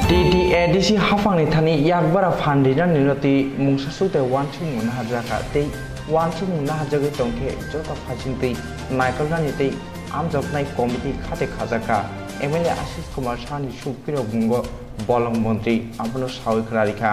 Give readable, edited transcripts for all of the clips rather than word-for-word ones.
TTADC hafang ni thani yakbara phandi na nirati mungsa sute wanchu mun hajaka te wanchu mun hajaga tongke jota phajinti naikal na niti amjok nai committee khate khajaka MLA Ashish Kumar Shani Shupiro Bungo Bolong Montri Apuno Sawi Klarika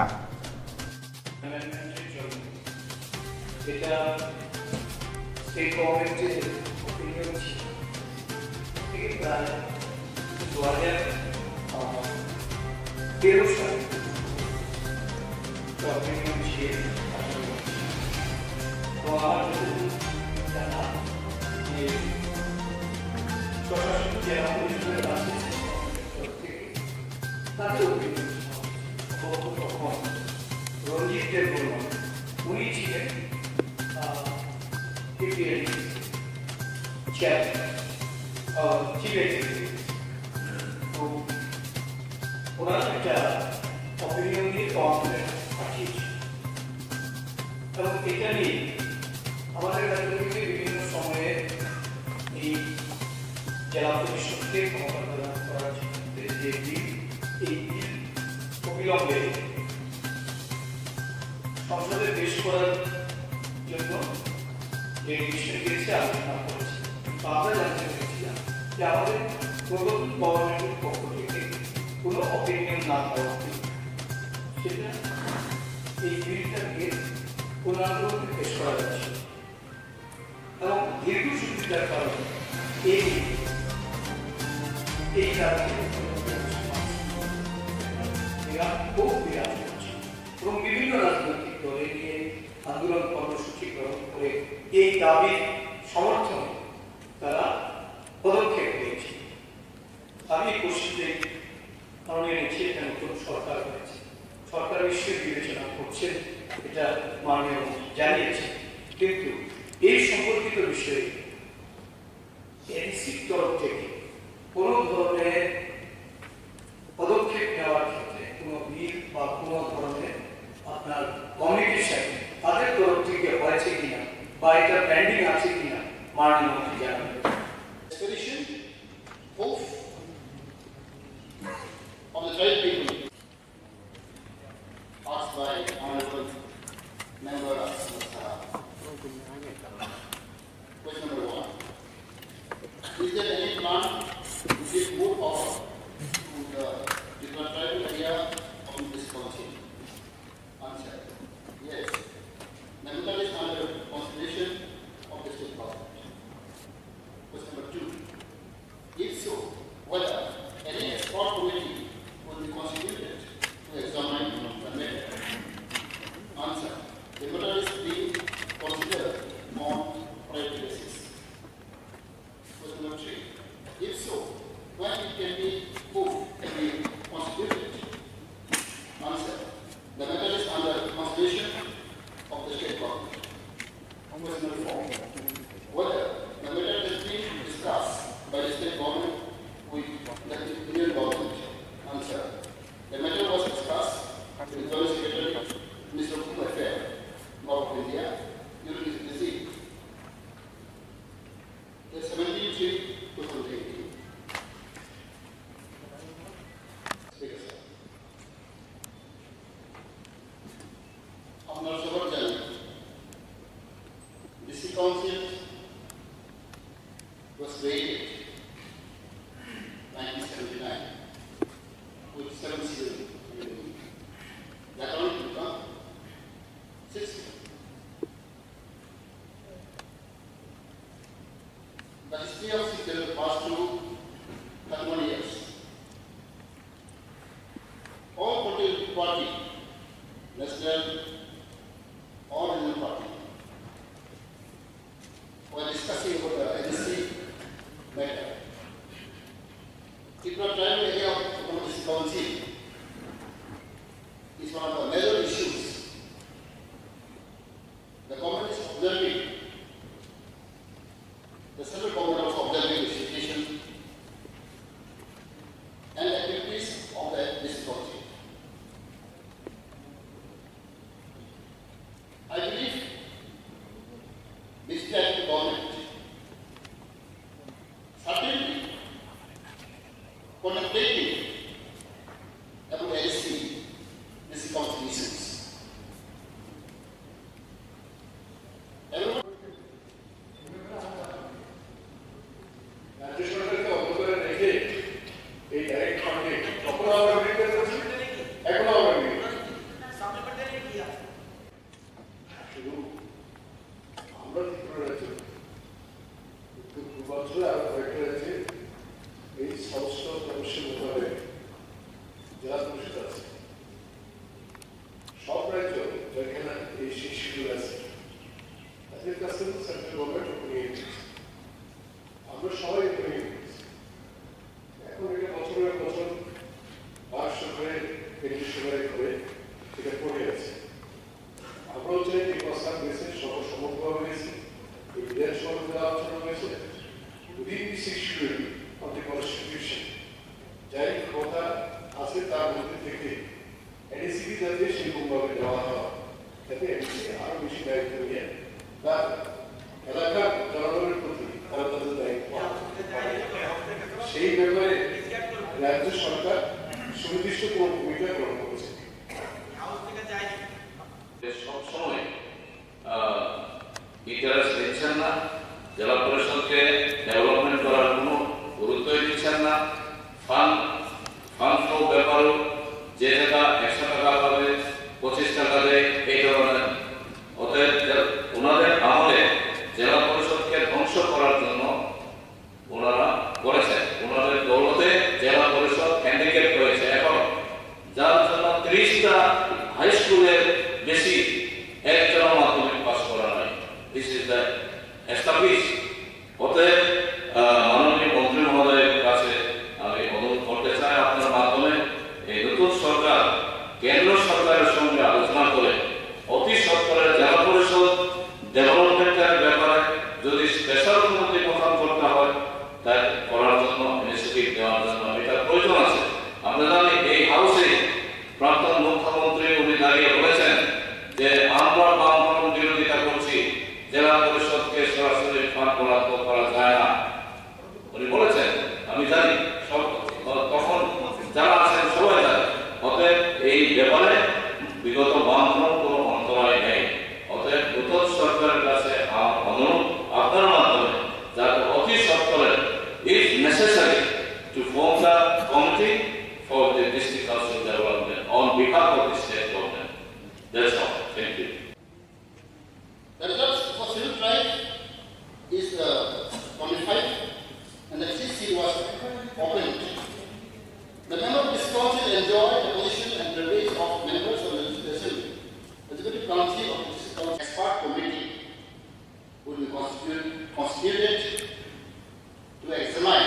If so, whether any export committee will be constituted সেই schedule আছে। আজকের কাছে central government নিয়ে আমরা সবাই নিয়ে এখন এটা বছরের বছর 1200 করে 2300 করে এটা পড়ে আছে। আমরাও চাই এই প্রস্তাব হয়েছে সর্বসম্মতভাবে হয়েছে, এই বিধানসভাতে আলোচনা হয়েছে within the schedule of the constitution যাই কথা আছে তার মধ্যে থেকে এনএসিবি যাতে সেরকমভাবে দেওয়া হয় যাতে এনএসি আরো বেশি দায়িত্ব নিয়ে বা এলাকার জনগণের প্রতি তারা তাদের দায়িত্ব সেই ব্যাপারে রাজ্য সরকার সুনির্দিষ্ট কোন ভূমিকা গ্রহণ করেছে। সবসময় ইন্টারেস্ট দিচ্ছেন না, জেলা পরিষদকে ডেভেলপমেন্ট করার কোনো গুরুত্বই দিচ্ছেন না। ফান্ড ফ্লো ব্যাপারেও যে টাকা 100 টাকা পাবে 25 টাকা দেয় এই ধরনের। অতএব ওনাদের আমলে জেলা পরিষদকে ধ্বংস করার জন্য ওনারা করেছেন। ওনাদের দৌলতে জেলা পরিষদ হ্যান্ডিক্যাপ হয়েছে এখন, যার জন্য 30টা হাই স্কুলের বেশি একজন মাধ্যমিক পাস করা নাই। This is the establish. অতএব মাননীয় মন্ত্রী মহোদয়ের কাছে আমি অনুরোধ করতে চাই আপনার মাধ্যমে এই নতুন সরকার কেন্দ্র সরকারের সঙ্গে আলোচনা করে অতি সত্বরের জেলা পরিষদ ডেভেলপমেন্টের ব্যাপারে যদি স্পেশাল উন্নতি গঠন করতে হয় তা করার জন্য ইনিশিয়েটিভ নেওয়ার জন্য এটা প্রয়োজন আছে। আমরা জানি এই হাউসে প্রাক্তন মুখ্যমন্ত্রী উনি দাঁড়িয়ে বলেছেন যে আমরা বামফ্রন্ট বিরোধিতা করছি, জেলা পরিষদকে সরাসরি ফান্ড বরাদ্দ করা যায় না উনি বলেছেন। আমি জানি সব তখন যারা আছেন সবাই জানে। অতএব এই ব্যাপারে বিগত বামফ্রন্ট কোনো অন্তরায় নেই। অতএব নতুন সরকারের কাছে আমার অনুরোধ আপনার মাধ্যমে যাতে অতি সত্বরে if necessary to form the committee for the district council development on behalf of the state government. That's all. Thank you. The results for civil trial is 25 and the XC was opened. The member of this council enjoyed the position and privilege of members of the Assembly. The Executive Council of the District Council Expert Committee will be constituted to examine